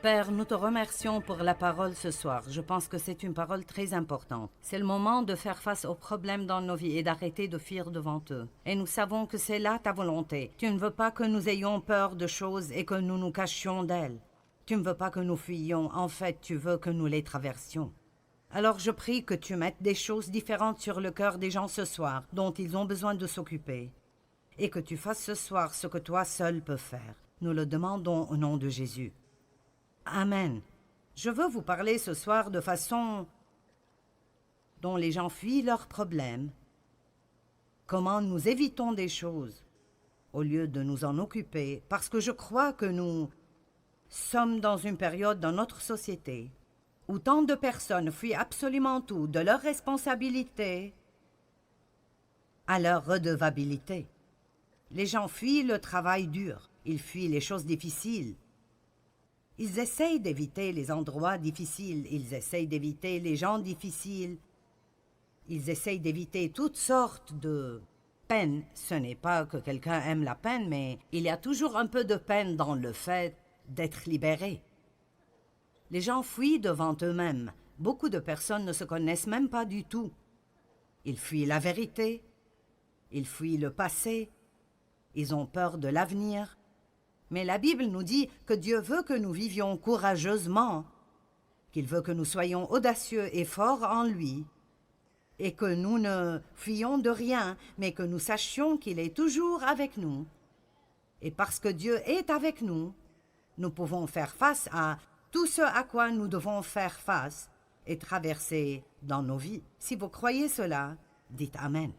Père, nous te remercions pour la parole ce soir. Je pense que c'est une parole très importante. C'est le moment de faire face aux problèmes dans nos vies et d'arrêter de fuir devant eux. Et nous savons que c'est là ta volonté. Tu ne veux pas que nous ayons peur de choses et que nous nous cachions d'elles. Tu ne veux pas que nous fuyions. En fait, tu veux que nous les traversions. Alors je prie que tu mettes des choses différentes sur le cœur des gens ce soir, dont ils ont besoin de s'occuper. Et que tu fasses ce soir ce que toi seul peux faire. Nous le demandons au nom de Jésus. Amen. Je veux vous parler ce soir de façon dont les gens fuient leurs problèmes. Comment nous évitons des choses au lieu de nous en occuper, parce que je crois que nous sommes dans une période dans notre société où tant de personnes fuient absolument tout, de leurs responsabilités à leur redevabilité. Les gens fuient le travail dur, ils fuient les choses difficiles. Ils essayent d'éviter les endroits difficiles, ils essayent d'éviter les gens difficiles, ils essayent d'éviter toutes sortes de peines. Ce n'est pas que quelqu'un aime la peine, mais il y a toujours un peu de peine dans le fait d'être libéré. Les gens fuient devant eux-mêmes. Beaucoup de personnes ne se connaissent même pas du tout. Ils fuient la vérité, ils fuient le passé, ils ont peur de l'avenir. Mais la Bible nous dit que Dieu veut que nous vivions courageusement, qu'il veut que nous soyons audacieux et forts en lui, et que nous ne fuyions de rien, mais que nous sachions qu'il est toujours avec nous. Et parce que Dieu est avec nous, nous pouvons faire face à tout ce à quoi nous devons faire face et traverser dans nos vies. Si vous croyez cela, dites Amen.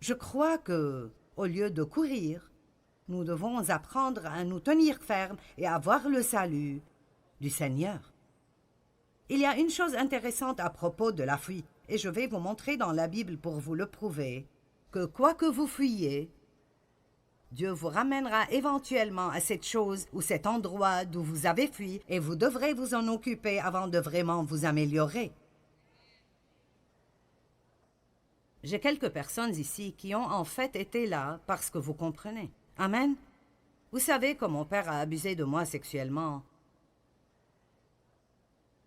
Je crois que, au lieu de courir, nous devons apprendre à nous tenir fermes et à voir le salut du Seigneur. Il y a une chose intéressante à propos de la fuite, et je vais vous montrer dans la Bible pour vous le prouver, que quoi que vous fuyiez, Dieu vous ramènera éventuellement à cette chose ou cet endroit d'où vous avez fui, et vous devrez vous en occuper avant de vraiment vous améliorer. J'ai quelques personnes ici qui ont en fait été là parce que vous comprenez. Amen. Vous savez que mon père a abusé de moi sexuellement.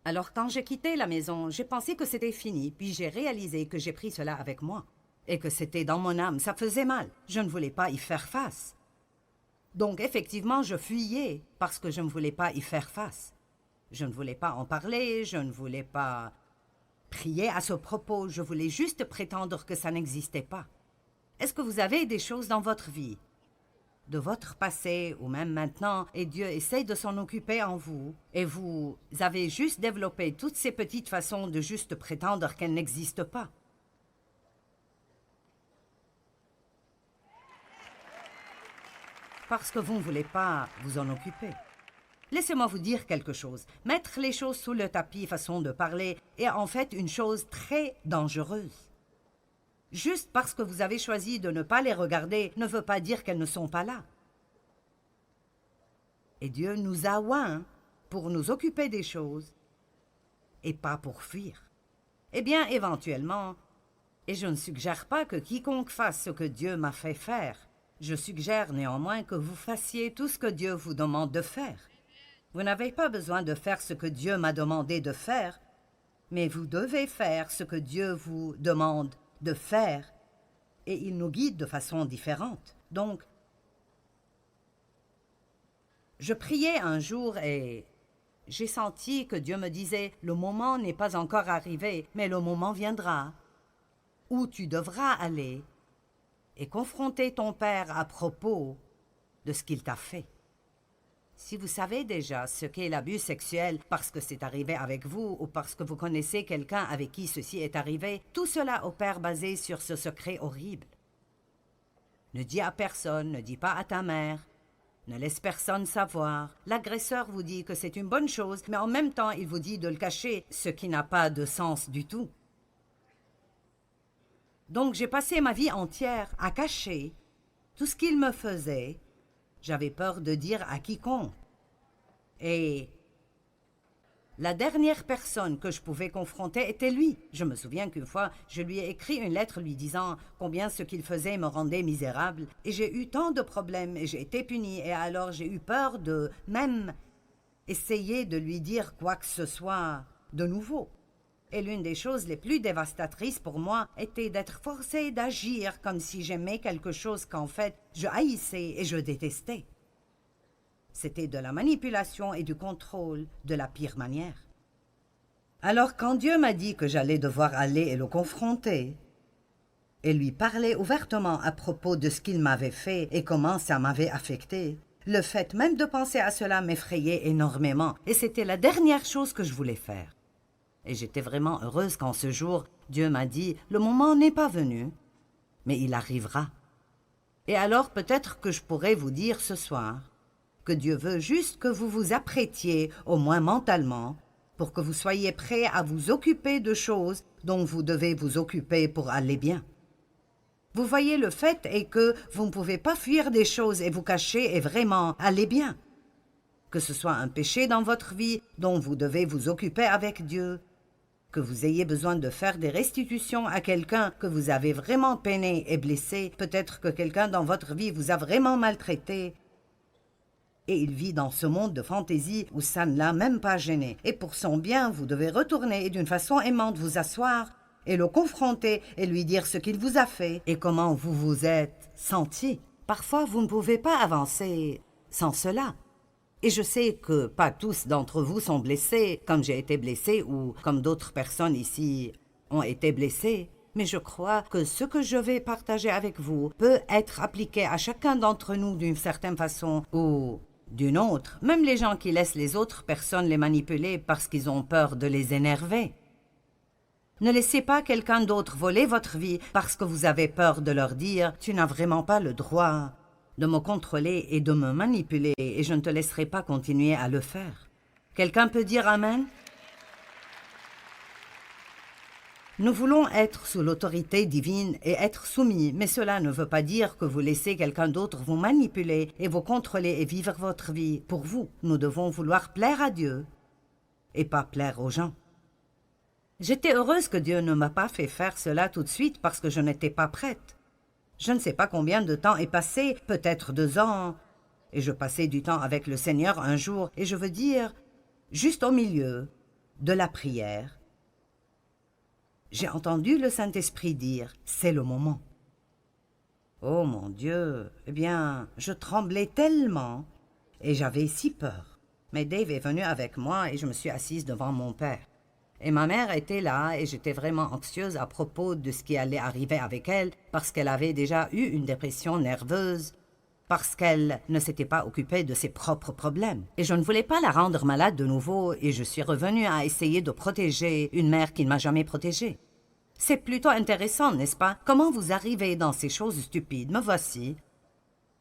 Alors quand j'ai quitté la maison, j'ai pensé que c'était fini, puis j'ai réalisé que j'ai pris cela avec moi. Et que c'était dans mon âme, ça faisait mal. Je ne voulais pas y faire face. Donc effectivement, je fuyais parce que je ne voulais pas y faire face. Je ne voulais pas en parler, je ne voulais pas prier à ce propos, je voulais juste prétendre que ça n'existait pas. Est-ce que vous avez des choses dans votre vie, de votre passé ou même maintenant, et Dieu essaie de s'en occuper en vous, et vous avez juste développé toutes ces petites façons de juste prétendre qu'elles n'existent pas? Parce que vous ne voulez pas vous en occuper. Laissez-moi vous dire quelque chose. Mettre les choses sous le tapis, façon de parler, est en fait une chose très dangereuse. Juste parce que vous avez choisi de ne pas les regarder ne veut pas dire qu'elles ne sont pas là. Et Dieu nous a oints pour nous occuper des choses et pas pour fuir. Eh bien, éventuellement, et je ne suggère pas que quiconque fasse ce que Dieu m'a fait faire, je suggère néanmoins que vous fassiez tout ce que Dieu vous demande de faire. Vous n'avez pas besoin de faire ce que Dieu m'a demandé de faire, mais vous devez faire ce que Dieu vous demande de faire, et il nous guide de façon différente. Donc, je priais un jour et j'ai senti que Dieu me disait « Le moment n'est pas encore arrivé, mais le moment viendra où tu devras aller et confronter ton Père à propos de ce qu'il t'a fait. » Si vous savez déjà ce qu'est l'abus sexuel parce que c'est arrivé avec vous ou parce que vous connaissez quelqu'un avec qui ceci est arrivé, tout cela opère basé sur ce secret horrible. Ne dis à personne, ne dis pas à ta mère, ne laisse personne savoir. L'agresseur vous dit que c'est une bonne chose, mais en même temps il vous dit de le cacher, ce qui n'a pas de sens du tout. Donc j'ai passé ma vie entière à cacher tout ce qu'il me faisait. J'avais peur de dire à quiconque. Et La dernière personne que je pouvais confronter était lui. Je me souviens qu'une fois, je lui ai écrit une lettre lui disant combien ce qu'il faisait me rendait misérable. Et j'ai eu tant de problèmes et j'ai été punie. Et alors j'ai eu peur de même essayer de lui dire quoi que ce soit de nouveau. Et l'une des choses les plus dévastatrices pour moi était d'être forcée d'agir comme si j'aimais quelque chose qu'en fait je haïssais et je détestais. C'était de la manipulation et du contrôle de la pire manière. Alors quand Dieu m'a dit que j'allais devoir aller et le confronter, et lui parler ouvertement à propos de ce qu'il m'avait fait et comment ça m'avait affecté, le fait même de penser à cela m'effrayait énormément, et c'était la dernière chose que je voulais faire. Et j'étais vraiment heureuse quand ce jour, Dieu m'a dit « Le moment n'est pas venu, mais il arrivera. » Et alors peut-être que je pourrais vous dire ce soir que Dieu veut juste que vous vous apprêtiez, au moins mentalement, pour que vous soyez prêts à vous occuper de choses dont vous devez vous occuper pour aller bien. Vous voyez, le fait est que vous ne pouvez pas fuir des choses et vous cacher et vraiment aller bien. Que ce soit un péché dans votre vie dont vous devez vous occuper avec Dieu, que vous ayez besoin de faire des restitutions à quelqu'un que vous avez vraiment peiné et blessé, peut-être que quelqu'un dans votre vie vous a vraiment maltraité, et il vit dans ce monde de fantaisie où ça ne l'a même pas gêné. Et pour son bien, vous devez retourner et d'une façon aimante vous asseoir et le confronter et lui dire ce qu'il vous a fait et comment vous vous êtes senti. Parfois, vous ne pouvez pas avancer sans cela. Et je sais que pas tous d'entre vous sont blessés, comme j'ai été blessée ou comme d'autres personnes ici ont été blessées. Mais je crois que ce que je vais partager avec vous peut être appliqué à chacun d'entre nous d'une certaine façon ou d'une autre, même les gens qui laissent les autres personnes les manipuler parce qu'ils ont peur de les énerver. Ne laissez pas quelqu'un d'autre voler votre vie parce que vous avez peur de leur dire « Tu n'as vraiment pas le droit de me contrôler et de me manipuler et je ne te laisserai pas continuer à le faire. » Quelqu'un peut dire « Amen » ? Nous voulons être sous l'autorité divine et être soumis, mais cela ne veut pas dire que vous laissez quelqu'un d'autre vous manipuler et vous contrôler et vivre votre vie pour vous. Nous devons vouloir plaire à Dieu et pas plaire aux gens. J'étais heureuse que Dieu ne m'a pas fait faire cela tout de suite parce que je n'étais pas prête. Je ne sais pas combien de temps est passé, peut-être 2 ans, et je passais du temps avec le Seigneur un jour, et je veux dire, juste au milieu de la prière, j'ai entendu le Saint-Esprit dire « C'est le moment ». Oh mon Dieu, eh bien, je tremblais tellement et j'avais si peur. Mais Dave est venu avec moi et je me suis assise devant mon père. Et ma mère était là et j'étais vraiment anxieuse à propos de ce qui allait arriver avec elle parce qu'elle avait déjà eu une dépression nerveuse, parce qu'elle ne s'était pas occupée de ses propres problèmes. Et je ne voulais pas la rendre malade de nouveau et je suis revenue à essayer de protéger une mère qui ne m'a jamais protégée. C'est plutôt intéressant, n'est-ce pas? Comment vous arrivez dans ces choses stupides? Me voici,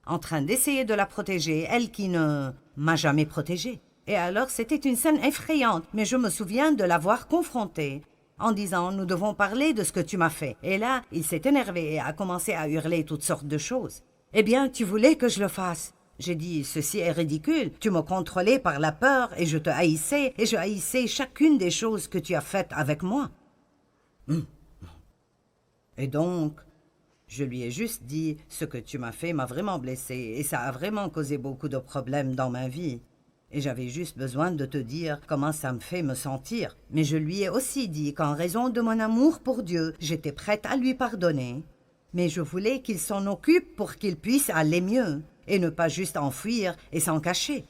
en train d'essayer de la protéger, elle qui ne m'a jamais protégée. Et alors c'était une scène effrayante, mais je me souviens de l'avoir confrontée en disant « Nous devons parler de ce que tu m'as fait ». Et là, il s'est énervé et a commencé à hurler toutes sortes de choses. « Eh bien, tu voulais que je le fasse ?» J'ai dit « Ceci est ridicule. Tu me contrôlais par la peur et je te haïssais et je haïssais chacune des choses que tu as faites avec moi. » Et donc, je lui ai juste dit « Ce que tu m'as fait m'a vraiment blessée et ça a vraiment causé beaucoup de problèmes dans ma vie. » Et j'avais juste besoin de te dire comment ça me fait me sentir. Mais je lui ai aussi dit qu'en raison de mon amour pour Dieu, j'étais prête à lui pardonner. Mais je voulais qu'il s'en occupe pour qu'il puisse aller mieux et ne pas juste enfuir et s'en cacher.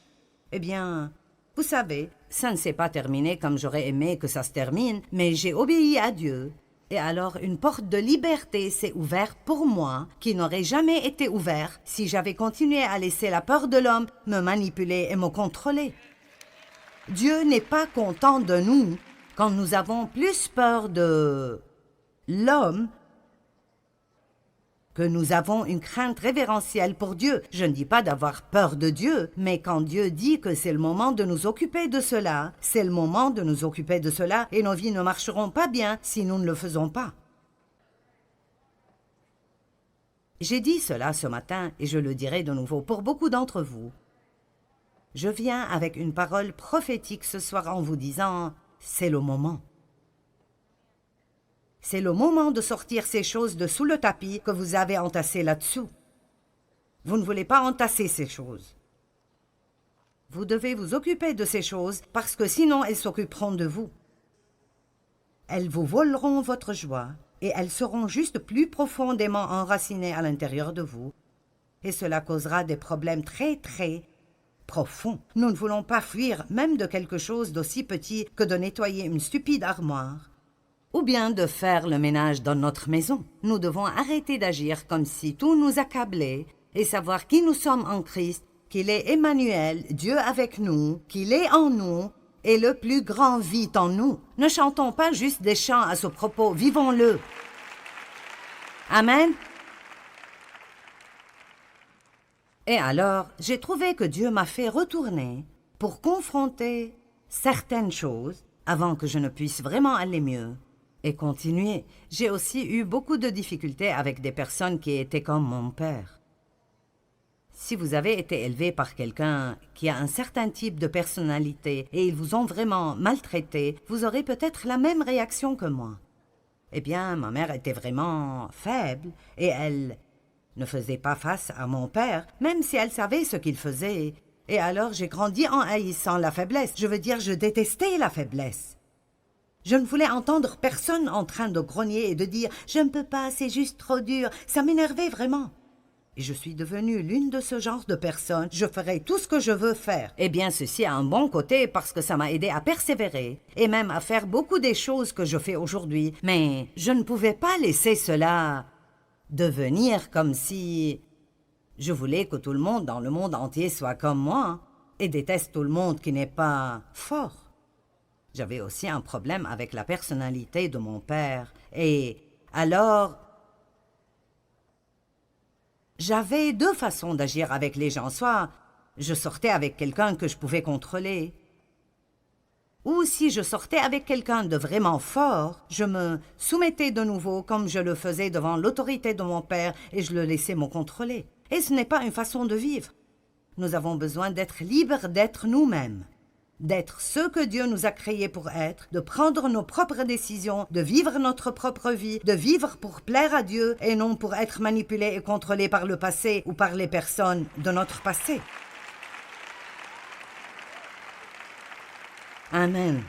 Eh bien, vous savez, ça ne s'est pas terminé comme j'aurais aimé que ça se termine, mais j'ai obéi à Dieu. Et alors une porte de liberté s'est ouverte pour moi qui n'aurait jamais été ouverte si j'avais continué à laisser la peur de l'homme me manipuler et me contrôler. Dieu n'est pas content de nous quand nous avons plus peur de l'homme que nous avons une crainte révérentielle pour Dieu. Je ne dis pas d'avoir peur de Dieu, mais quand Dieu dit que c'est le moment de nous occuper de cela, c'est le moment de nous occuper de cela et nos vies ne marcheront pas bien si nous ne le faisons pas. J'ai dit cela ce matin et je le dirai de nouveau pour beaucoup d'entre vous. Je viens avec une parole prophétique ce soir en vous disant, c'est le moment. C'est le moment de sortir ces choses de sous le tapis que vous avez entassées là-dessous. Vous ne voulez pas entasser ces choses. Vous devez vous occuper de ces choses parce que sinon elles s'occuperont de vous. Elles vous voleront votre joie et elles seront juste plus profondément enracinées à l'intérieur de vous. Et cela causera des problèmes très, très profonds. Nous ne voulons pas fuir même de quelque chose d'aussi petit que de nettoyer une stupide armoire ou bien de faire le ménage dans notre maison. Nous devons arrêter d'agir comme si tout nous accablait et savoir qui nous sommes en Christ, qu'il est Emmanuel, Dieu avec nous, qu'il est en nous et le plus grand vit en nous. Ne chantons pas juste des chants à ce propos, vivons-le. Amen. Et alors, j'ai trouvé que Dieu m'a fait retourner pour confronter certaines choses avant que je ne puisse vraiment aller mieux et continuer. J'ai aussi eu beaucoup de difficultés avec des personnes qui étaient comme mon père. Si vous avez été élevé par quelqu'un qui a un certain type de personnalité et ils vous ont vraiment maltraité, vous aurez peut-être la même réaction que moi. Eh bien, ma mère était vraiment faible et elle ne faisait pas face à mon père, même si elle savait ce qu'il faisait. Et alors j'ai grandi en haïssant la faiblesse. Je veux dire, je détestais la faiblesse. Je ne voulais entendre personne en train de grogner et de dire « Je ne peux pas, c'est juste trop dur ». Ça m'énervait vraiment. Et je suis devenue l'une de ce genre de personnes. Je ferai tout ce que je veux faire. Eh bien, ceci a un bon côté parce que ça m'a aidé à persévérer et même à faire beaucoup des choses que je fais aujourd'hui. Mais je ne pouvais pas laisser cela devenir comme si je voulais que tout le monde dans le monde entier soit comme moi et déteste tout le monde qui n'est pas fort. J'avais aussi un problème avec la personnalité de mon père. Et alors, j'avais deux façons d'agir avec les gens. Soit je sortais avec quelqu'un que je pouvais contrôler, ou si je sortais avec quelqu'un de vraiment fort, je me soumettais de nouveau comme je le faisais devant l'autorité de mon père et je le laissais me contrôler. Et ce n'est pas une façon de vivre. Nous avons besoin d'être libres d'être nous-mêmes, d'être ce que Dieu nous a créés pour être, de prendre nos propres décisions, de vivre notre propre vie, de vivre pour plaire à Dieu et non pour être manipulés et contrôlés par le passé ou par les personnes de notre passé. Amen.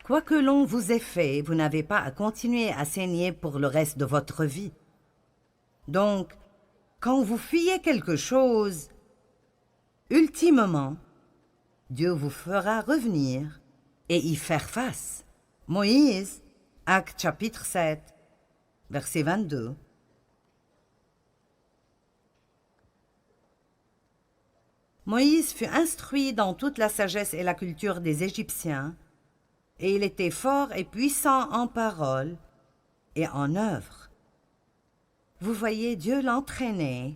Quoi que l'on vous ait fait, vous n'avez pas à continuer à saigner pour le reste de votre vie. Donc, quand vous fuyez quelque chose, ultimement, Dieu vous fera revenir et y faire face. Moïse, Actes chapitre 7, verset 22. Moïse fut instruit dans toute la sagesse et la culture des Égyptiens, et il était fort et puissant en parole et en œuvre. Vous voyez, Dieu l'entraînait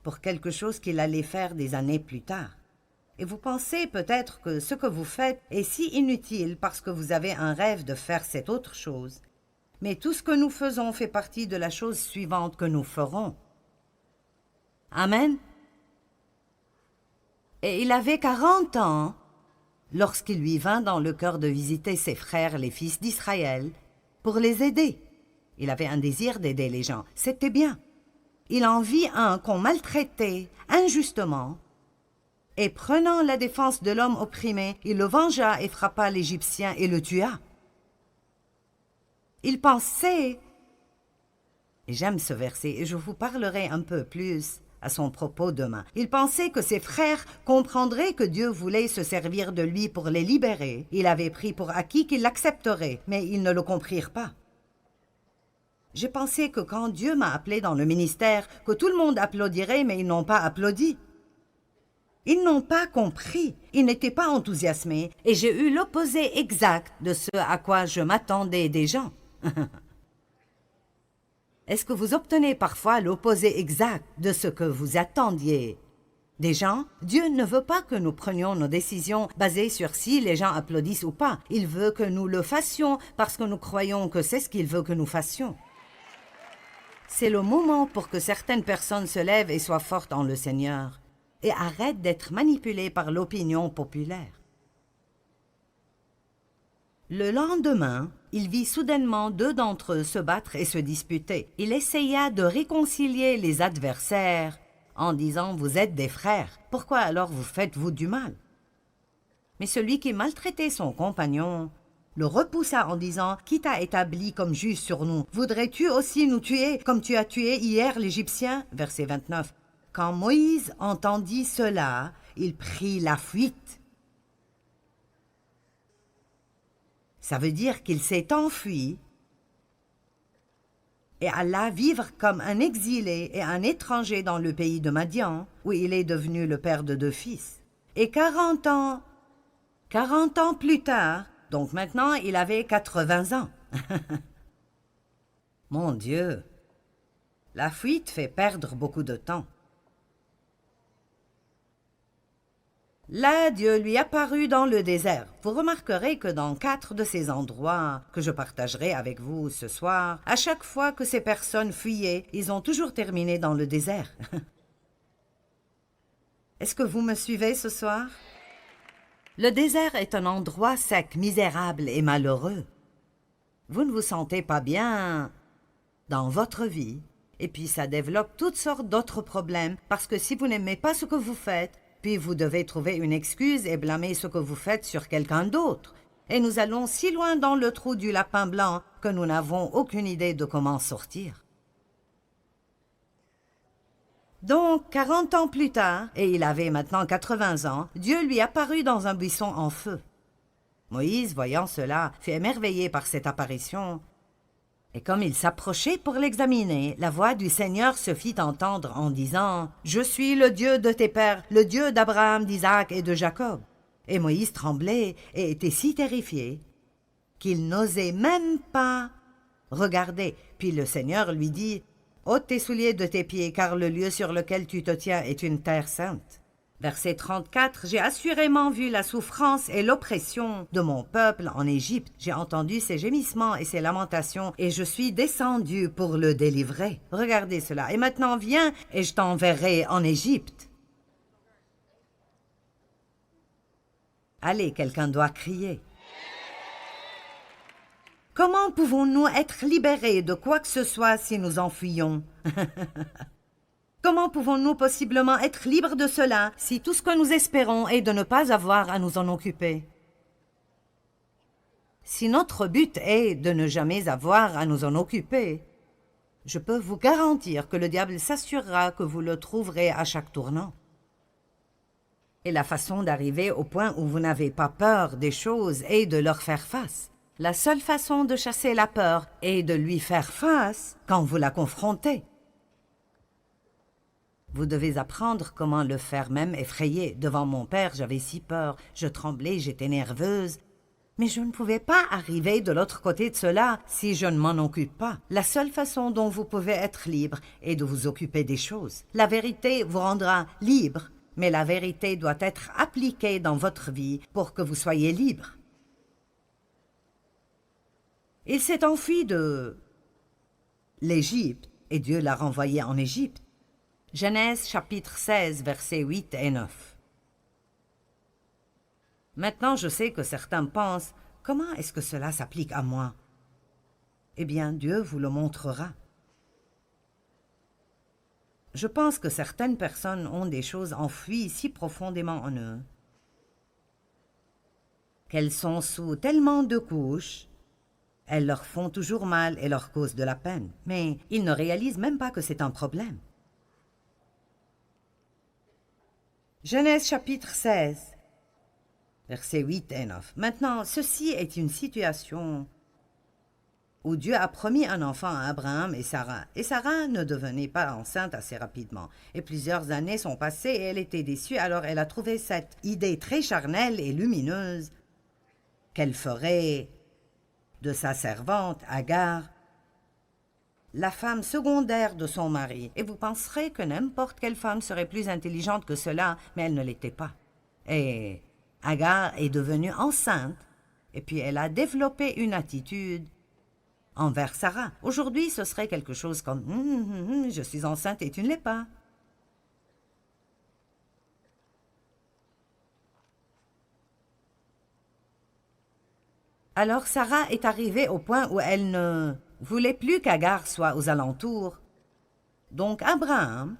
pour quelque chose qu'il allait faire des années plus tard. Et vous pensez peut-être que ce que vous faites est si inutile parce que vous avez un rêve de faire cette autre chose. Mais tout ce que nous faisons fait partie de la chose suivante que nous ferons. Amen. Et il avait 40 ans lorsqu'il lui vint dans le cœur de visiter ses frères, les fils d'Israël, pour les aider. Il avait un désir d'aider les gens. C'était bien. Il en vit un qu'on maltraitait injustement. Et prenant la défense de l'homme opprimé, il le vengea et frappa l'Égyptien et le tua. Il pensait, et j'aime ce verset, et je vous parlerai un peu plus à son propos demain. Il pensait que ses frères comprendraient que Dieu voulait se servir de lui pour les libérer. Il avait pris pour acquis qu'ils l'accepteraient, mais ils ne le comprirent pas. J'ai pensé que quand Dieu m'a appelé dans le ministère, que tout le monde applaudirait, mais ils n'ont pas applaudi. Ils n'ont pas compris, ils n'étaient pas enthousiasmés, et j'ai eu l'opposé exact de ce à quoi je m'attendais des gens. Est-ce que vous obtenez parfois l'opposé exact de ce que vous attendiez des gens? Dieu ne veut pas que nous prenions nos décisions basées sur si les gens applaudissent ou pas. Il veut que nous le fassions parce que nous croyons que c'est ce qu'il veut que nous fassions. C'est le moment pour que certaines personnes se lèvent et soient fortes en le Seigneur. et arrête d'être manipulé par l'opinion populaire. Le lendemain, il vit soudainement deux d'entre eux se battre et se disputer. Il essaya de réconcilier les adversaires en disant « Vous êtes des frères, pourquoi alors vous faites-vous du mal ?» Mais celui qui maltraitait son compagnon le repoussa en disant « Qui t'a établi comme juge sur nous? Voudrais-tu aussi nous tuer comme tu as tué hier l'Égyptien » Verset 29. Quand Moïse entendit cela, il prit la fuite. Ça veut dire qu'il s'est enfui et alla vivre comme un exilé et un étranger dans le pays de Madian, où il est devenu le père de 2 fils. Et 40 ans plus tard, donc maintenant il avait 80 ans. Mon Dieu, la fuite fait perdre beaucoup de temps. Là, Dieu lui apparut dans le désert. Vous remarquerez que dans 4 de ces endroits que je partagerai avec vous ce soir, à chaque fois que ces personnes fuyaient, ils ont toujours terminé dans le désert. Est-ce que vous me suivez ce soir? Le désert est un endroit sec, misérable et malheureux. Vous ne vous sentez pas bien dans votre vie, et puis ça développe toutes sortes d'autres problèmes, parce que si vous n'aimez pas ce que vous faites, puis vous devez trouver une excuse et blâmer ce que vous faites sur quelqu'un d'autre. Et nous allons si loin dans le trou du lapin blanc que nous n'avons aucune idée de comment sortir. Donc, 40 ans plus tard, et il avait maintenant 80 ans, Dieu lui apparut dans un buisson en feu. Moïse, voyant cela, fut émerveillé par cette apparition. Et comme il s'approchait pour l'examiner, la voix du Seigneur se fit entendre en disant « Je suis le Dieu de tes pères, le Dieu d'Abraham, d'Isaac et de Jacob. » Et Moïse tremblait et était si terrifié qu'il n'osait même pas regarder. Puis le Seigneur lui dit « Ôte tes souliers de tes pieds, car le lieu sur lequel tu te tiens est une terre sainte. » Verset 34, « J'ai assurément vu la souffrance et l'oppression de mon peuple en Égypte. J'ai entendu ses gémissements et ses lamentations, et je suis descendu pour le délivrer. Regardez cela. Et maintenant viens, et je t'enverrai en Égypte. » Allez, quelqu'un doit crier. Comment pouvons-nous être libérés de quoi que ce soit si nous en fuyons? Comment pouvons-nous possiblement être libres de cela si tout ce que nous espérons est de ne pas avoir à nous en occuper? Si notre but est de ne jamais avoir à nous en occuper, je peux vous garantir que le diable s'assurera que vous le trouverez à chaque tournant. Et la façon d'arriver au point où vous n'avez pas peur des choses est de leur faire face. La seule façon de chasser la peur est de lui faire face quand vous la confrontez. Vous devez apprendre comment le faire même effrayé. Devant mon père, j'avais si peur, je tremblais, j'étais nerveuse. Mais je ne pouvais pas arriver de l'autre côté de cela si je ne m'en occupe pas. La seule façon dont vous pouvez être libre est de vous occuper des choses. La vérité vous rendra libre, mais la vérité doit être appliquée dans votre vie pour que vous soyez libre. Il s'est enfui de l'Égypte et Dieu l'a renvoyé en Égypte. Genèse chapitre 16, versets 8 et 9. Maintenant, je sais que certains pensent « Comment est-ce que cela s'applique à moi ?» Eh bien, Dieu vous le montrera. Je pense que certaines personnes ont des choses enfouies si profondément en eux qu'elles sont sous tellement de couches, elles leur font toujours mal et leur causent de la peine. Mais ils ne réalisent même pas que c'est un problème. Genèse chapitre 16, versets 8 et 9. Maintenant, ceci est une situation où Dieu a promis un enfant à Abraham et Sarah ne devenait pas enceinte assez rapidement. Et plusieurs années sont passées et elle était déçue, alors elle a trouvé cette idée très charnelle et lumineuse qu'elle ferait de sa servante, Agar, la femme secondaire de son mari. Et vous penserez que n'importe quelle femme serait plus intelligente que cela, mais elle ne l'était pas. Et Agar est devenue enceinte, et puis elle a développé une attitude envers Sarah. Aujourd'hui, ce serait quelque chose comme « je suis enceinte et tu ne l'es pas ». Alors Sarah est arrivée au point où elle ne voulait plus qu'Agar soit aux alentours. Donc Abraham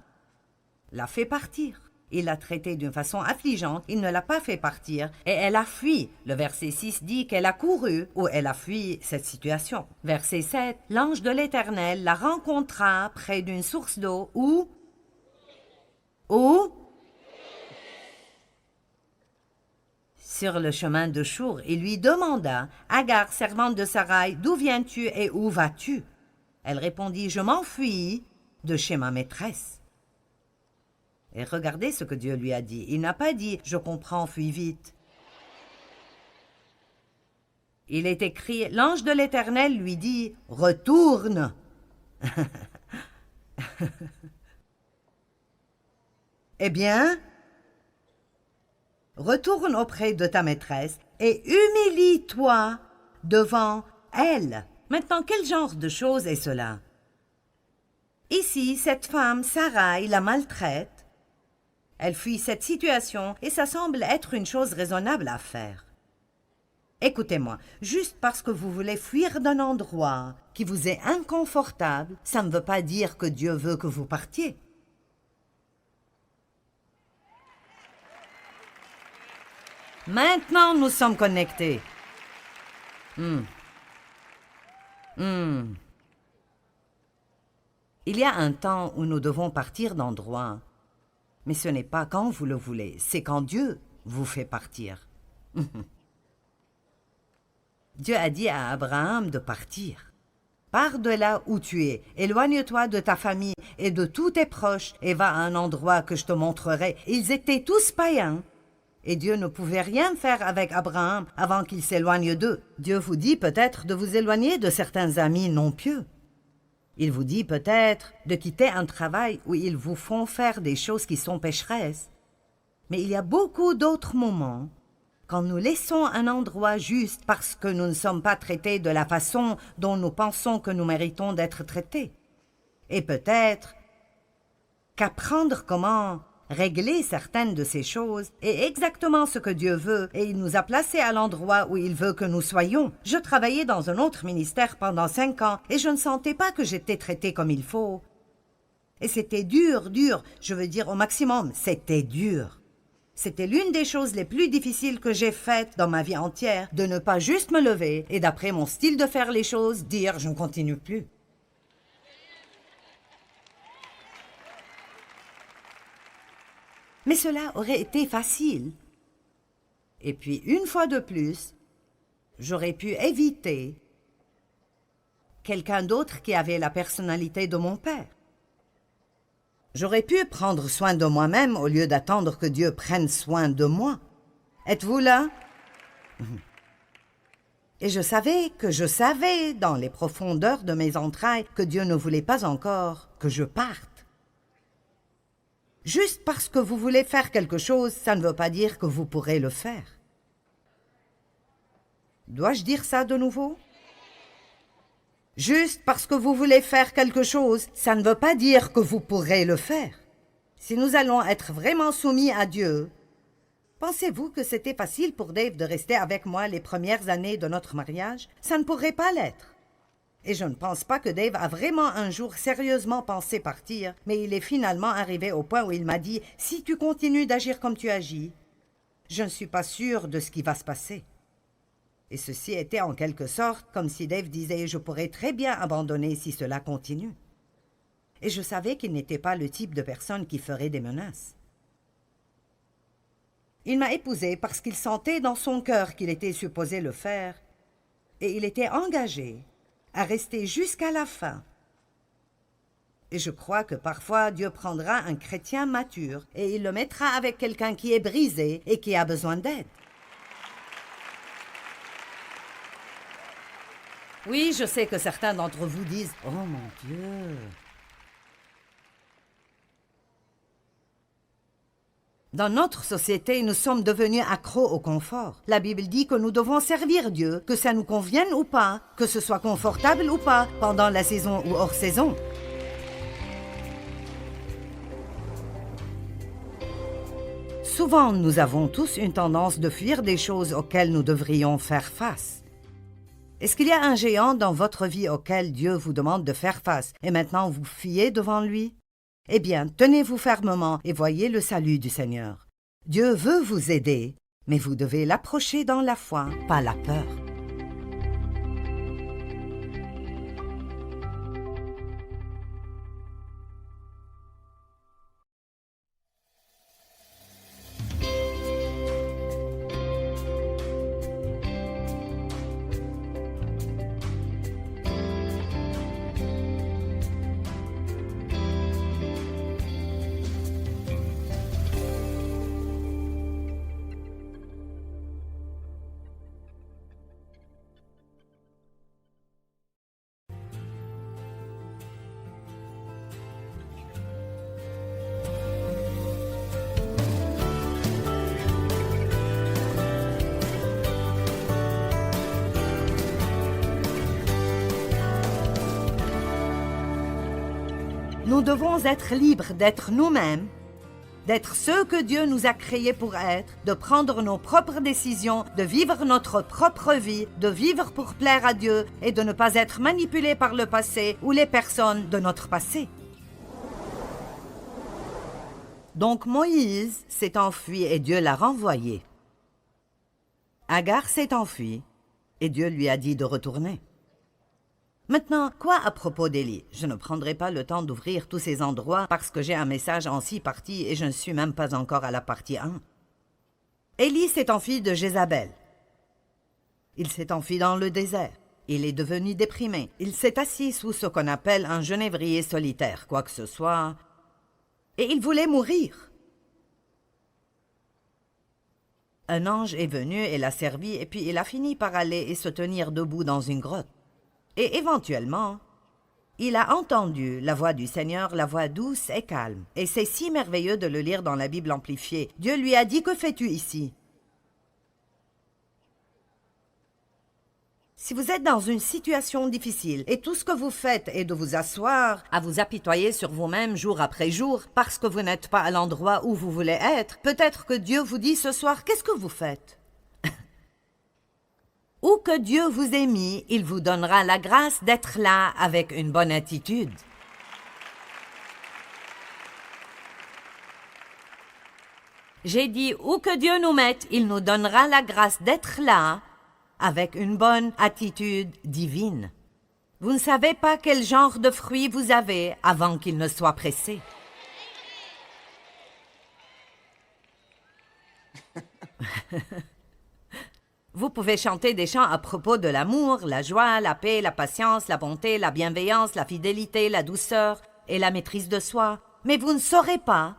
l'a fait partir. Il l'a traitée d'une façon affligeante, il ne l'a pas fait partir, et elle a fui. Le verset 6 dit qu'elle a couru, ou elle a fui cette situation. Verset 7, l'ange de l'Éternel la rencontra près d'une source d'eau, où sur le chemin de Chour, il lui demanda, Agar, servante de Sarai, d'où viens-tu et où vas-tu? Elle répondit, je m'enfuis de chez ma maîtresse. Et regardez ce que Dieu lui a dit. Il n'a pas dit « Je comprends, fuis vite ». Il est écrit « L'ange de l'Éternel lui dit « Retourne ». Eh bien, retourne auprès de ta maîtresse et humilie-toi devant elle. Maintenant, quel genre de chose est cela? Ici, cette femme, Sarai, la maltraite. Elle fuit cette situation et ça semble être une chose raisonnable à faire. Écoutez-moi, juste parce que vous voulez fuir d'un endroit qui vous est inconfortable, ça ne veut pas dire que Dieu veut que vous partiez. Maintenant, nous sommes connectés. Il y a un temps où nous devons partir d'endroit. Mais ce n'est pas quand vous le voulez, c'est quand Dieu vous fait partir. Dieu a dit à Abraham de partir. Pars de là où tu es, éloigne-toi de ta famille et de tous tes proches et va à un endroit que je te montrerai. Ils étaient tous païens. Et Dieu ne pouvait rien faire avec Abraham avant qu'il s'éloigne d'eux. Dieu vous dit peut-être de vous éloigner de certains amis non pieux. Il vous dit peut-être de quitter un travail où ils vous font faire des choses qui sont pécheresses. Mais il y a beaucoup d'autres moments quand nous laissons un endroit juste parce que nous ne sommes pas traités de la façon dont nous pensons que nous méritons d'être traités. Et peut-être qu'apprendre comment régler certaines de ces choses est exactement ce que Dieu veut et il nous a placés à l'endroit où il veut que nous soyons. Je travaillais dans un autre ministère pendant 5 ans et je ne sentais pas que j'étais traitée comme il faut. Et c'était dur, je veux dire au maximum, c'était dur. C'était l'une des choses les plus difficiles que j'ai faites dans ma vie entière, de ne pas juste me lever et d'après mon style de faire les choses, dire « je ne continue plus ». Mais cela aurait été facile. Et puis, une fois de plus, j'aurais pu éviter quelqu'un d'autre qui avait la personnalité de mon père. J'aurais pu prendre soin de moi-même au lieu d'attendre que Dieu prenne soin de moi. Êtes-vous là? Et je savais dans les profondeurs de mes entrailles que Dieu ne voulait pas encore que je parte. Juste parce que vous voulez faire quelque chose, ça ne veut pas dire que vous pourrez le faire. Dois-je dire ça de nouveau? Juste parce que vous voulez faire quelque chose, ça ne veut pas dire que vous pourrez le faire. Si nous allons être vraiment soumis à Dieu, pensez-vous que c'était facile pour Dave de rester avec moi les premières années de notre mariage? Ça ne pourrait pas l'être. Et je ne pense pas que Dave a vraiment un jour sérieusement pensé partir, mais il est finalement arrivé au point où il m'a dit « Si tu continues d'agir comme tu agis, je ne suis pas sûre de ce qui va se passer. » Et ceci était en quelque sorte comme si Dave disait « Je pourrais très bien abandonner si cela continue. » Et je savais qu'il n'était pas le type de personne qui ferait des menaces. Il m'a épousée parce qu'il sentait dans son cœur qu'il était supposé le faire, et il était engagé à rester jusqu'à la fin. Et je crois que parfois Dieu prendra un chrétien mature et il le mettra avec quelqu'un qui est brisé et qui a besoin d'aide. Oui, je sais que certains d'entre vous disent « Oh mon Dieu !» Dans notre société, nous sommes devenus accros au confort. La Bible dit que nous devons servir Dieu, que ça nous convienne ou pas, que ce soit confortable ou pas, pendant la saison ou hors saison. Souvent, nous avons tous une tendance de fuir des choses auxquelles nous devrions faire face. Est-ce qu'il y a un géant dans votre vie auquel Dieu vous demande de faire face et maintenant vous fiez devant lui? Eh bien, tenez-vous fermement et voyez le salut du Seigneur. Dieu veut vous aider, mais vous devez l'approcher dans la foi, pas la peur. Nous devons être libres d'être nous-mêmes, d'être ceux que Dieu nous a créés pour être, de prendre nos propres décisions, de vivre notre propre vie, de vivre pour plaire à Dieu et de ne pas être manipulés par le passé ou les personnes de notre passé. Donc Moïse s'est enfui et Dieu l'a renvoyé. Agar s'est enfuie et Dieu lui a dit de retourner. Maintenant, quoi à propos d'Élie? Je ne prendrai pas le temps d'ouvrir tous ces endroits parce que j'ai un message en 6 parties et je ne suis même pas encore à la partie 1. Élie s'est enfui de Jézabel. Il s'est enfui dans le désert. Il est devenu déprimé. Il s'est assis sous ce qu'on appelle un genévrier solitaire, quoi que ce soit, et il voulait mourir. Un ange est venu et l'a servi et puis il a fini par aller et se tenir debout dans une grotte. Et éventuellement, il a entendu la voix du Seigneur, la voix douce et calme. Et c'est si merveilleux de le lire dans la Bible amplifiée. Dieu lui a dit, « Que fais-tu ici ?» Si vous êtes dans une situation difficile et tout ce que vous faites est de vous asseoir, à vous apitoyer sur vous-même jour après jour, parce que vous n'êtes pas à l'endroit où vous voulez être, peut-être que Dieu vous dit ce soir, qu'est-ce que vous faites? Où que Dieu vous ait mis, il vous donnera la grâce d'être là avec une bonne attitude. J'ai dit, où que Dieu nous mette, il nous donnera la grâce d'être là avec une bonne attitude divine. Vous ne savez pas quel genre de fruits vous avez avant qu'il ne soit pressé. Vous pouvez chanter des chants à propos de l'amour, la joie, la paix, la patience, la bonté, la bienveillance, la fidélité, la douceur et la maîtrise de soi, mais vous ne saurez pas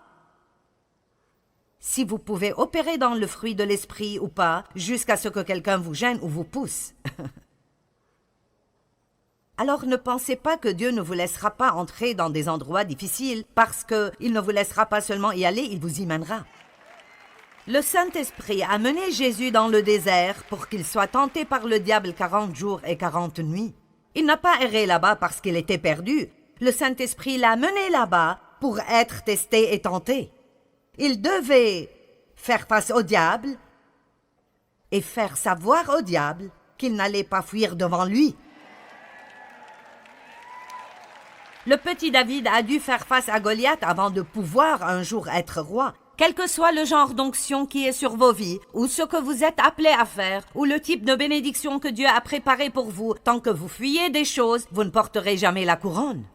si vous pouvez opérer dans le fruit de l'esprit ou pas, jusqu'à ce que quelqu'un vous gêne ou vous pousse. Alors ne pensez pas que Dieu ne vous laissera pas entrer dans des endroits difficiles, parce qu'il ne vous laissera pas seulement y aller, il vous y mènera. Le Saint-Esprit a mené Jésus dans le désert pour qu'il soit tenté par le diable 40 jours et 40 nuits. Il n'a pas erré là-bas parce qu'il était perdu. Le Saint-Esprit l'a mené là-bas pour être testé et tenté. Il devait faire face au diable et faire savoir au diable qu'il n'allait pas fuir devant lui. Le petit David a dû faire face à Goliath avant de pouvoir un jour être roi. Quel que soit le genre d'onction qui est sur vos vies, ou ce que vous êtes appelés à faire, ou le type de bénédiction que Dieu a préparé pour vous, tant que vous fuyez des choses, vous ne porterez jamais la couronne.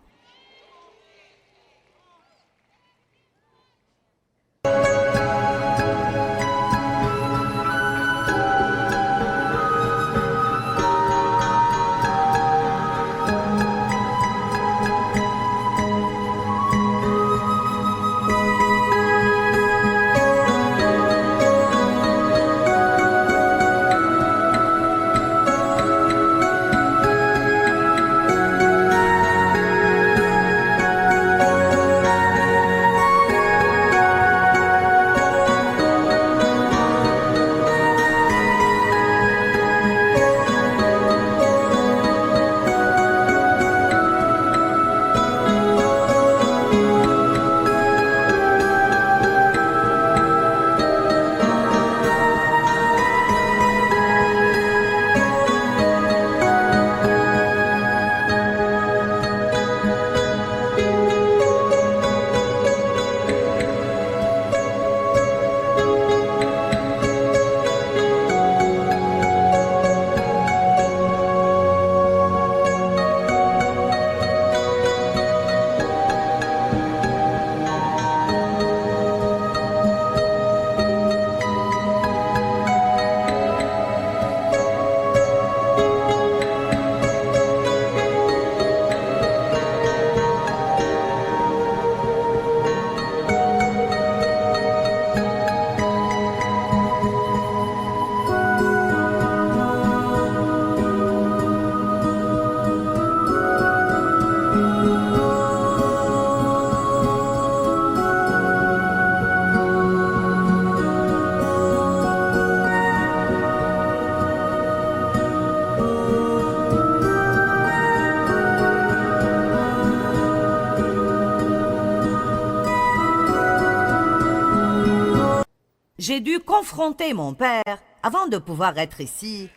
J'ai dû confronter mon père avant de pouvoir être ici,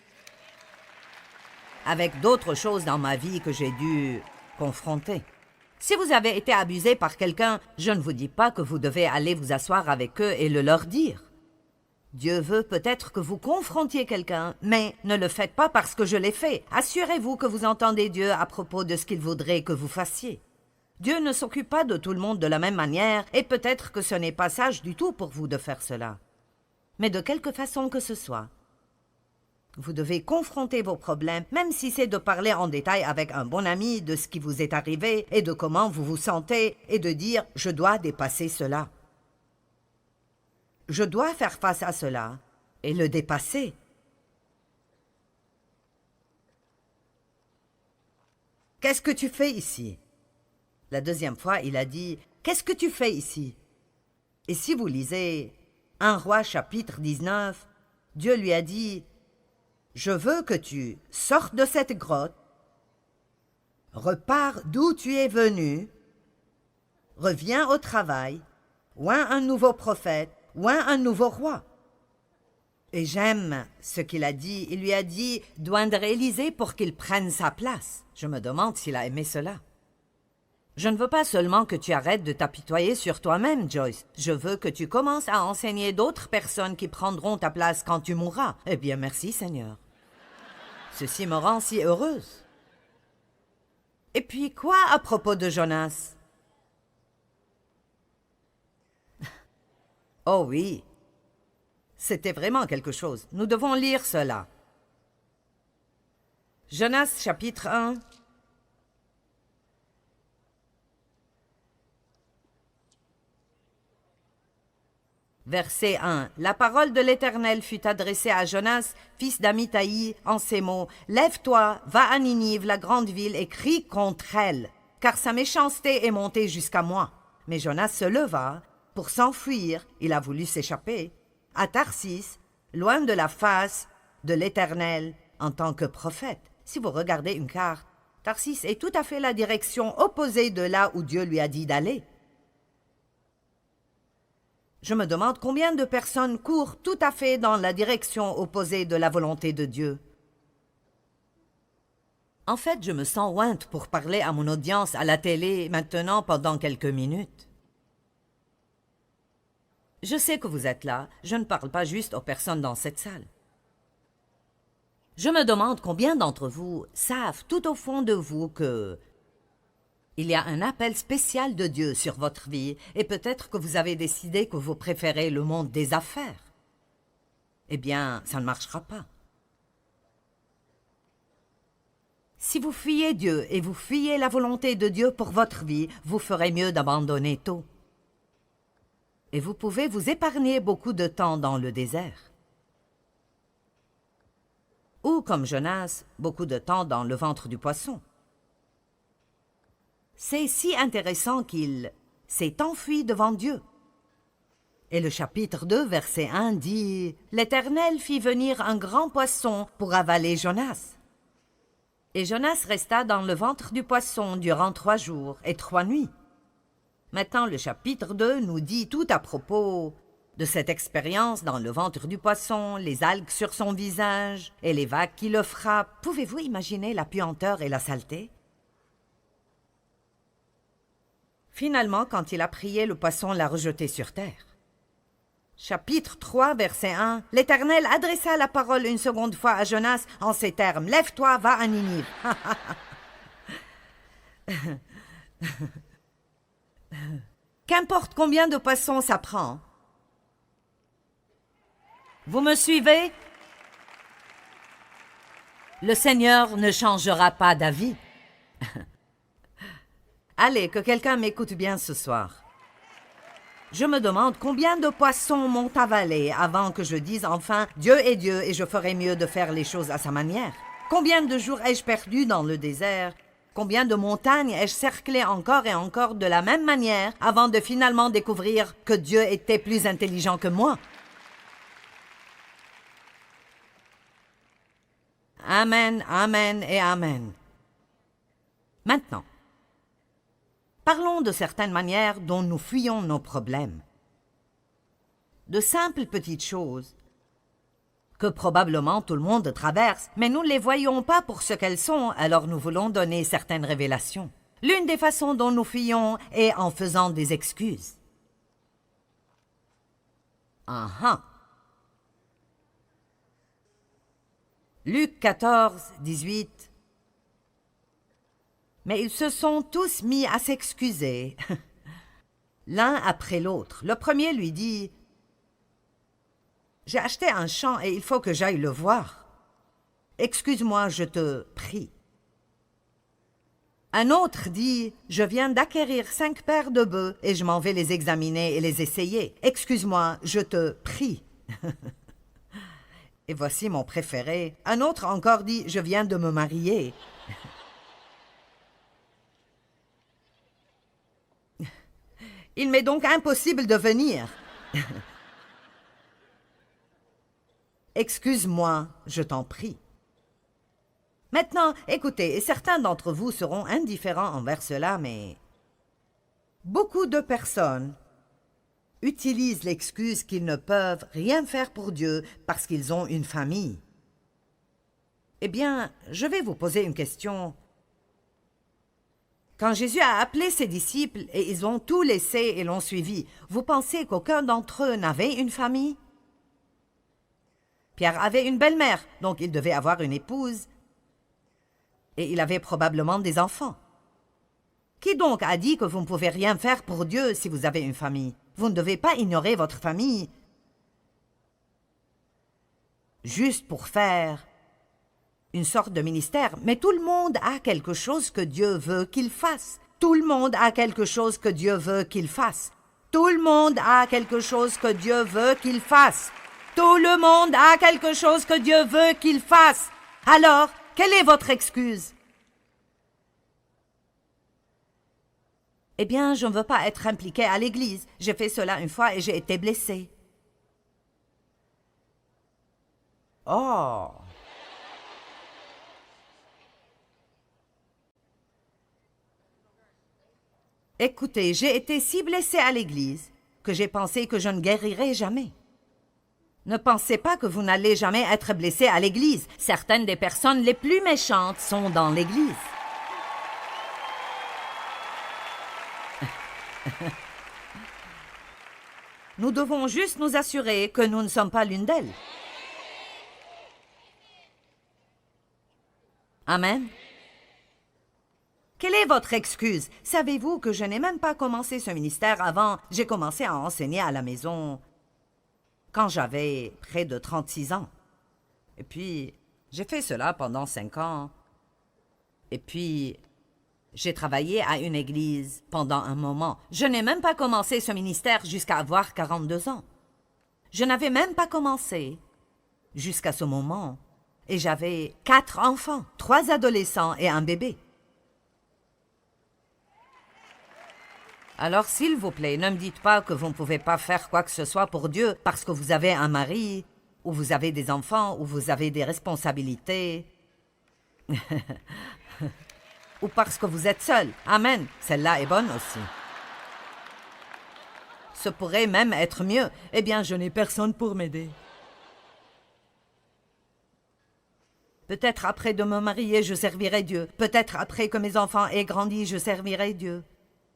avec d'autres choses dans ma vie que j'ai dû confronter. Si vous avez été abusé par quelqu'un, je ne vous dis pas que vous devez aller vous asseoir avec eux et le leur dire. Dieu veut peut-être que vous confrontiez quelqu'un, mais ne le faites pas parce que je l'ai fait. Assurez-vous que vous entendez Dieu à propos de ce qu'il voudrait que vous fassiez. Dieu ne s'occupe pas de tout le monde de la même manière, et peut-être que ce n'est pas sage du tout pour vous de faire cela. Mais de quelque façon que ce soit, vous devez confronter vos problèmes, même si c'est de parler en détail avec un bon ami de ce qui vous est arrivé et de comment vous vous sentez, et de dire « je dois dépasser cela ». Je dois faire face à cela et le dépasser. « Qu'est-ce que tu fais ici ?» La deuxième fois, il a dit « Qu'est-ce que tu fais ici ?» Et si vous lisez 1 Roi chapitre 19, Dieu lui a dit « Je veux que tu sortes de cette grotte, repars d'où tu es venu, reviens au travail, oins un nouveau prophète, oins un nouveau roi. » Et j'aime ce qu'il a dit. Il lui a dit d'oindre Élisée pour qu'il prenne sa place. Je me demande s'il a aimé cela. Je ne veux pas seulement que tu arrêtes de t'apitoyer sur toi-même, Joyce. Je veux que tu commences à enseigner d'autres personnes qui prendront ta place quand tu mourras. Eh bien, merci, Seigneur. Ceci me rend si heureuse. Et puis, quoi à propos de Jonas? Oh oui, c'était vraiment quelque chose. Nous devons lire cela. Jonas chapitre 1. Verset 1. La parole de l'Éternel fut adressée à Jonas, fils d'Amithaï, en ces mots. « Lève-toi, va à Ninive, la grande ville, et crie contre elle, car sa méchanceté est montée jusqu'à moi. » Mais Jonas se leva. Pour s'enfuir, il a voulu s'échapper, à Tarsis, loin de la face de l'Éternel en tant que prophète. Si vous regardez une carte, Tarsis est tout à fait la direction opposée de là où Dieu lui a dit d'aller. Je me demande combien de personnes courent tout à fait dans la direction opposée de la volonté de Dieu. En fait, je me sens ointe pour parler à mon audience à la télé maintenant pendant quelques minutes. Je sais que vous êtes là, je ne parle pas juste aux personnes dans cette salle. Je me demande combien d'entre vous savent tout au fond de vous que il y a un appel spécial de Dieu sur votre vie et peut-être que vous avez décidé que vous préférez le monde des affaires. Eh bien, ça ne marchera pas. Si vous fuyez Dieu et vous fuyez la volonté de Dieu pour votre vie, vous ferez mieux d'abandonner tôt. Et vous pouvez vous épargner beaucoup de temps dans le désert. Ou, comme Jonas, beaucoup de temps dans le ventre du poisson. C'est si intéressant qu'il s'est enfui devant Dieu. Et le chapitre 2, verset 1 dit « L'Éternel fit venir un grand poisson pour avaler Jonas. » Et Jonas resta dans le ventre du poisson durant 3 jours et 3 nuits. Maintenant, le chapitre 2 nous dit tout à propos de cette expérience dans le ventre du poisson, les algues sur son visage et les vagues qui le frappent. Pouvez-vous imaginer la puanteur et la saleté? Finalement, quand il a prié, le poisson l'a rejeté sur terre. Chapitre 3, verset 1. L'Éternel adressa la parole une seconde fois à Jonas en ces termes. « Lève-toi, va à Ninive. » Qu'importe combien de poissons ça prend. Vous me suivez? Le Seigneur ne changera pas d'avis. Allez, que quelqu'un m'écoute bien ce soir. Je me demande combien de poissons m'ont avalé avant que je dise enfin « Dieu est Dieu et je ferai mieux de faire les choses à sa manière ». Combien de jours ai-je perdu dans le désert? Combien de montagnes ai-je cerclé encore et encore de la même manière avant de finalement découvrir que Dieu était plus intelligent que moi? Amen, amen et amen. Maintenant, parlons de certaines manières dont nous fuyons nos problèmes. De simples petites choses que probablement tout le monde traverse, mais nous ne les voyons pas pour ce qu'elles sont, alors nous voulons donner certaines révélations. L'une des façons dont nous fuyons est en faisant des excuses. Luc 14, 18. Mais ils se sont tous mis à s'excuser, l'un après l'autre. Le premier lui dit « J'ai acheté un champ et il faut que j'aille le voir. Excuse-moi, je te prie. » Un autre dit « Je viens d'acquérir 5 paires de bœufs et je m'en vais les examiner et les essayer. Excuse-moi, je te prie. » Et voici mon préféré. Un autre encore dit « Je viens de me marier. » Il m'est donc impossible de venir. Excuse-moi, je t'en prie. Maintenant, écoutez, certains d'entre vous seront indifférents envers cela, mais beaucoup de personnes utilisent l'excuse qu'ils ne peuvent rien faire pour Dieu parce qu'ils ont une famille. Eh bien, je vais vous poser une question. Quand Jésus a appelé ses disciples et ils ont tout laissé et l'ont suivi, vous pensez qu'aucun d'entre eux n'avait une famille? Pierre avait une belle-mère, donc il devait avoir une épouse. Et il avait probablement des enfants. Qui donc a dit que vous ne pouvez rien faire pour Dieu si vous avez une famille? Vous ne devez pas ignorer votre famille juste pour faire une sorte de ministère. Mais tout le monde a quelque chose que Dieu veut qu'il fasse. Tout le monde a quelque chose que Dieu veut qu'il fasse. Tout le monde a quelque chose que Dieu veut qu'il fasse. Tout le monde a quelque chose que Dieu veut qu'il fasse. Alors, quelle est votre excuse? Eh bien, je ne veux pas être impliqué à l'église. J'ai fait cela une fois et j'ai été blessé. Oh! Écoutez, j'ai été si blessé à l'église que j'ai pensé que je ne guérirais jamais. Ne pensez pas que vous n'allez jamais être blessé à l'église. Certaines des personnes les plus méchantes sont dans l'église. Nous devons juste nous assurer que nous ne sommes pas l'une d'elles. Amen. Quelle est votre excuse? Savez-vous que je n'ai même pas commencé ce ministère avant? J'ai commencé à enseigner à la maison quand j'avais près de 36 ans. Et puis, j'ai fait cela pendant 5 ans. Et puis, j'ai travaillé à une église pendant un moment. Je n'ai même pas commencé ce ministère jusqu'à avoir 42 ans. Je n'avais même pas commencé jusqu'à ce moment. Et j'avais 4 enfants, 3 adolescents et un bébé. Alors, s'il vous plaît, ne me dites pas que vous ne pouvez pas faire quoi que ce soit pour Dieu parce que vous avez un mari, ou vous avez des enfants, ou vous avez des responsabilités, ou parce que vous êtes seul. Amen. Celle-là est bonne aussi. Ce pourrait même être mieux. Eh bien, je n'ai personne pour m'aider. Peut-être après de me marier, je servirai Dieu. Peut-être après que mes enfants aient grandi, je servirai Dieu.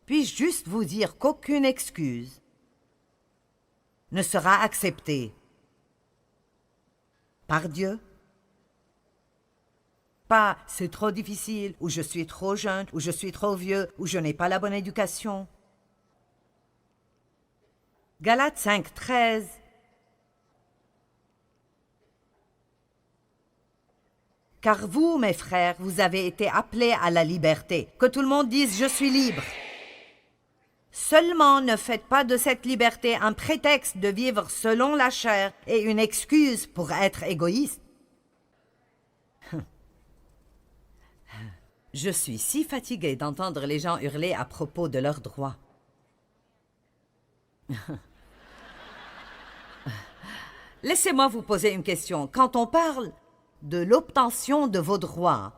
Puis-je juste vous dire qu'aucune excuse ne sera acceptée par Dieu? Pas « c'est trop difficile » ou « je suis trop jeune » ou « je suis trop vieux » ou « je n'ai pas la bonne éducation ». Galates 5, 13. Car vous, mes frères, vous avez été appelés à la liberté. Que tout le monde dise « je suis libre ». Seulement ne faites pas de cette liberté un prétexte de vivre selon la chair et une excuse pour être égoïste. Je suis si fatiguée d'entendre les gens hurler à propos de leurs droits. Laissez-moi vous poser une question. Quand on parle de l'obtention de vos droits,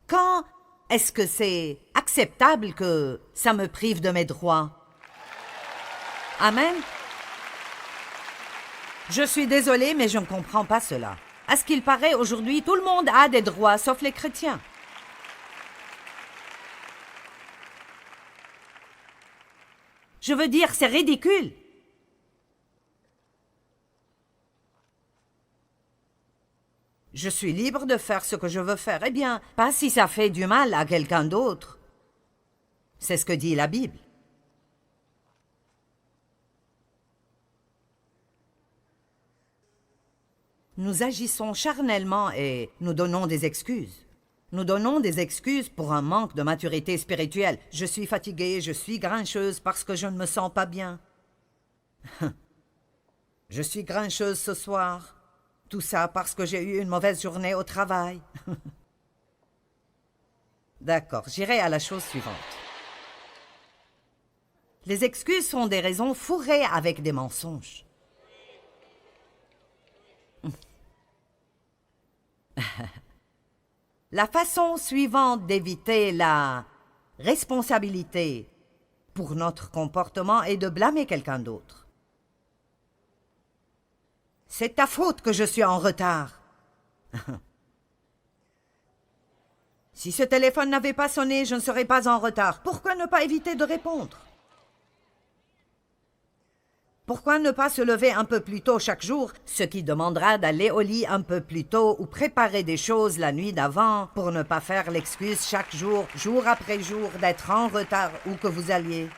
quand est-ce que c'est acceptable que ça me prive de mes droits? Amen. Je suis désolée, mais je ne comprends pas cela. À ce qu'il paraît, aujourd'hui, tout le monde a des droits, sauf les chrétiens. Je veux dire, c'est ridicule. Je suis libre de faire ce que je veux faire. Eh bien, pas si ça fait du mal à quelqu'un d'autre. C'est ce que dit la Bible. Nous agissons charnellement et nous donnons des excuses. Nous donnons des excuses pour un manque de maturité spirituelle. Je suis fatiguée, je suis grincheuse parce que je ne me sens pas bien. Je suis grincheuse ce soir. Tout ça parce que j'ai eu une mauvaise journée au travail. D'accord, j'irai à la chose suivante. Les excuses sont des raisons fourrées avec des mensonges. La façon suivante d'éviter la responsabilité pour notre comportement est de blâmer quelqu'un d'autre. C'est ta faute que je suis en retard. Si ce téléphone n'avait pas sonné, je ne serais pas en retard. Pourquoi ne pas éviter de répondre? Pourquoi ne pas se lever un peu plus tôt chaque jour, ce qui demandera d'aller au lit un peu plus tôt ou préparer des choses la nuit d'avant pour ne pas faire l'excuse chaque jour, jour après jour, d'être en retard où que vous alliez?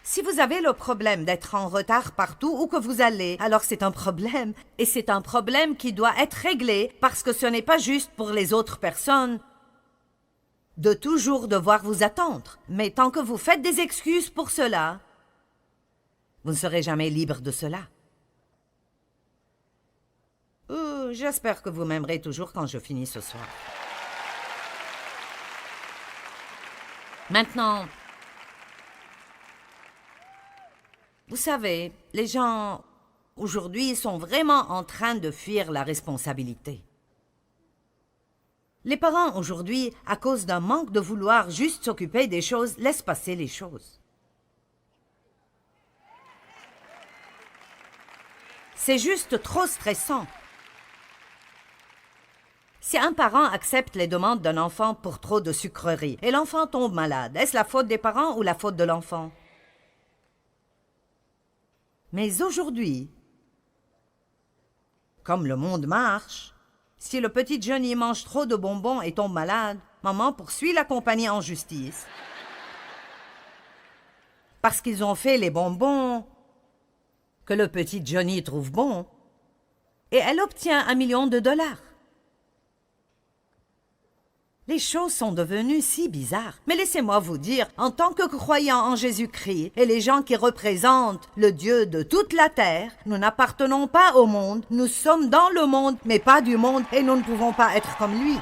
Si vous avez le problème d'être en retard partout où que vous allez, alors c'est un problème. Et c'est un problème qui doit être réglé parce que ce n'est pas juste pour les autres personnes de toujours devoir vous attendre. Mais tant que vous faites des excuses pour cela, vous ne serez jamais libre de cela. J'espère que vous m'aimerez toujours quand je finis ce soir. Maintenant, vous savez, les gens aujourd'hui sont vraiment en train de fuir la responsabilité. Les parents aujourd'hui, à cause d'un manque de vouloir juste s'occuper des choses, laissent passer les choses. C'est juste trop stressant. Si un parent accepte les demandes d'un enfant pour trop de sucreries et l'enfant tombe malade, est-ce la faute des parents ou la faute de l'enfant? Mais aujourd'hui, comme le monde marche, si le petit Johnny mange trop de bonbons et tombe malade, maman poursuit la compagnie en justice. parce qu'ils ont fait les bonbons que le petit Johnny trouve bons, et elle obtient $1 million. Les choses sont devenues si bizarres. Mais laissez-moi vous dire, en tant que croyants en Jésus-Christ et les gens qui représentent le Dieu de toute la terre, nous n'appartenons pas au monde, nous sommes dans le monde, mais pas du monde, et nous ne pouvons pas être comme lui.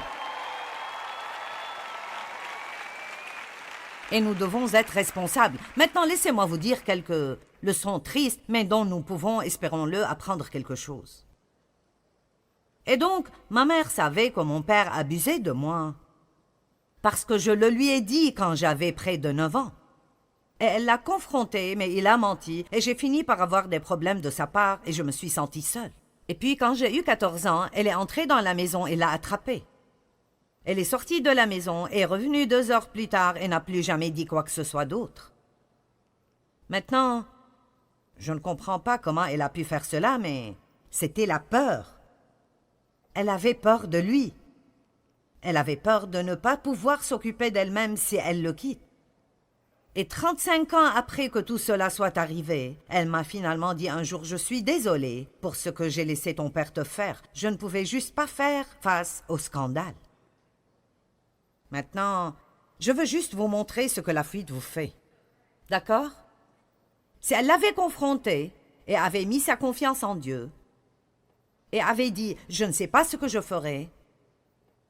Et nous devons être responsables. Maintenant, laissez-moi vous dire quelques leçons tristes, mais dont nous pouvons, espérons-le, apprendre quelque chose. Et donc, ma mère savait que mon père abusait de moi, parce que je le lui ai dit quand j'avais près de 9 ans. Et elle l'a confronté, mais il a menti, et j'ai fini par avoir des problèmes de sa part, et je me suis sentie seule. Et puis, quand j'ai eu 14 ans, elle est entrée dans la maison et l'a attrapé. Elle est sortie de la maison et est revenue 2 heures plus tard et n'a plus jamais dit quoi que ce soit d'autre. Maintenant, je ne comprends pas comment elle a pu faire cela, mais c'était la peur. Elle avait peur de lui. Elle avait peur de ne pas pouvoir s'occuper d'elle-même si elle le quitte. Et 35 ans après que tout cela soit arrivé, elle m'a finalement dit un jour « Je suis désolée pour ce que j'ai laissé ton père te faire. Je ne pouvais juste pas faire face au scandale. » Maintenant, je veux juste vous montrer ce que la fuite vous fait. D'accord? Si elle l'avait confronté et avait mis sa confiance en Dieu et avait dit « Je ne sais pas ce que je ferai,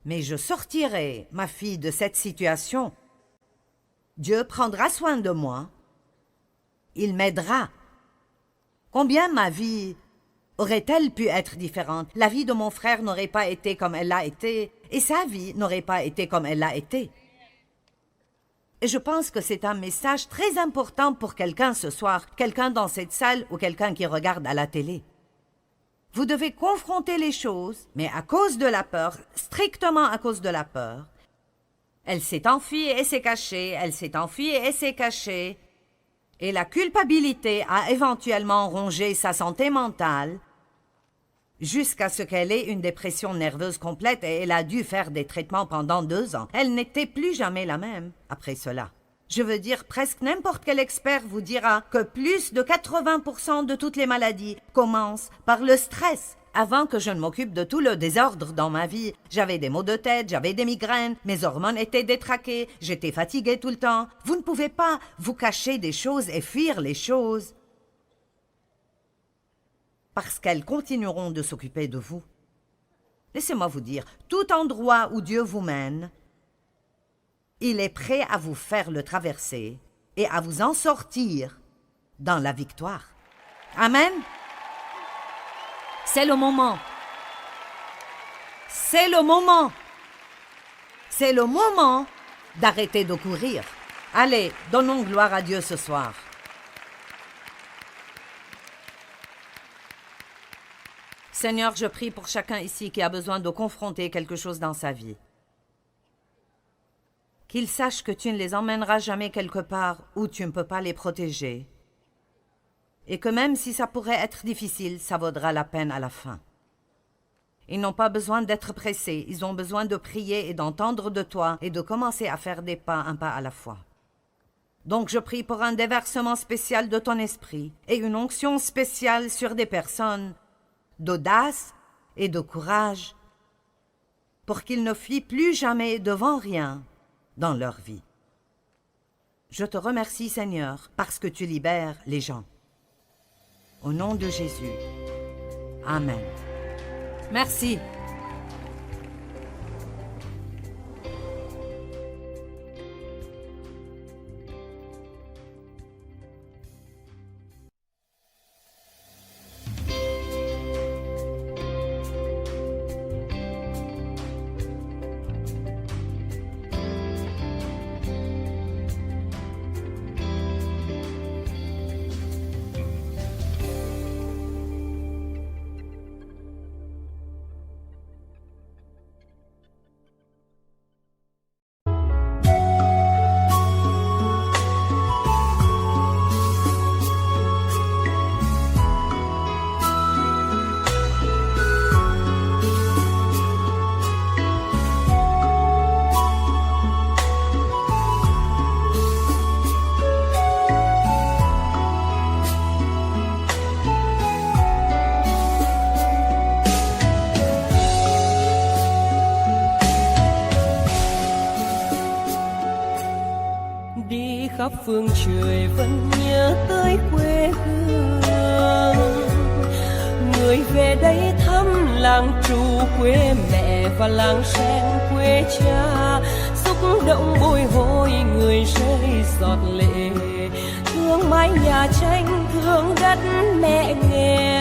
mais je sortirai ma fille de cette situation. Dieu prendra soin de moi. Il m'aidera. » Combien ma vie aurait-elle pu être différente? La vie de mon frère n'aurait pas été comme elle l'a été, et sa vie n'aurait pas été comme elle l'a été. Et je pense que c'est un message très important pour quelqu'un ce soir, quelqu'un dans cette salle ou quelqu'un qui regarde à la télé. Vous devez confronter les choses, mais à cause de la peur, strictement à cause de la peur. Elle s'est enfuie et s'est cachée, elle s'est enfuie et s'est cachée. Et la culpabilité a éventuellement rongé sa santé mentale jusqu'à ce qu'elle ait une dépression nerveuse complète et elle a dû faire des traitements pendant 2 ans. Elle n'était plus jamais la même après cela. Je veux dire, presque n'importe quel expert vous dira que plus de 80% de toutes les maladies commencent par le stress. Avant que je ne m'occupe de tout le désordre dans ma vie, j'avais des maux de tête, j'avais des migraines, mes hormones étaient détraquées, j'étais fatiguée tout le temps. Vous ne pouvez pas vous cacher des choses et fuir les choses parce qu'elles continueront de s'occuper de vous. Laissez-moi vous dire, tout endroit où Dieu vous mène, il est prêt à vous faire le traverser et à vous en sortir dans la victoire. Amen. C'est le moment. C'est le moment. C'est le moment d'arrêter de courir. Allez, donnons gloire à Dieu ce soir. Seigneur, je prie pour chacun ici qui a besoin de confronter quelque chose dans sa vie. Qu'ils sachent que tu ne les emmèneras jamais quelque part où tu ne peux pas les protéger. Et que même si ça pourrait être difficile, ça vaudra la peine à la fin. Ils n'ont pas besoin d'être pressés, ils ont besoin de prier et d'entendre de toi et de commencer à faire des pas, un pas à la fois. Donc je prie pour un déversement spécial de ton esprit et une onction spéciale sur des personnes d'audace et de courage pour qu'ils ne fuient plus jamais devant rien dans leur vie. Je te remercie, Seigneur, parce que tu libères les gens. Au nom de Jésus. Amen. Merci. khắp phương trời vẫn nhớ tới quê hương. Người về đây thăm làng Trù quê mẹ và làng Sen quê cha, xúc động bồi hồi người rơi giọt lệ, thương mái nhà tranh thương đất mẹ nghèo.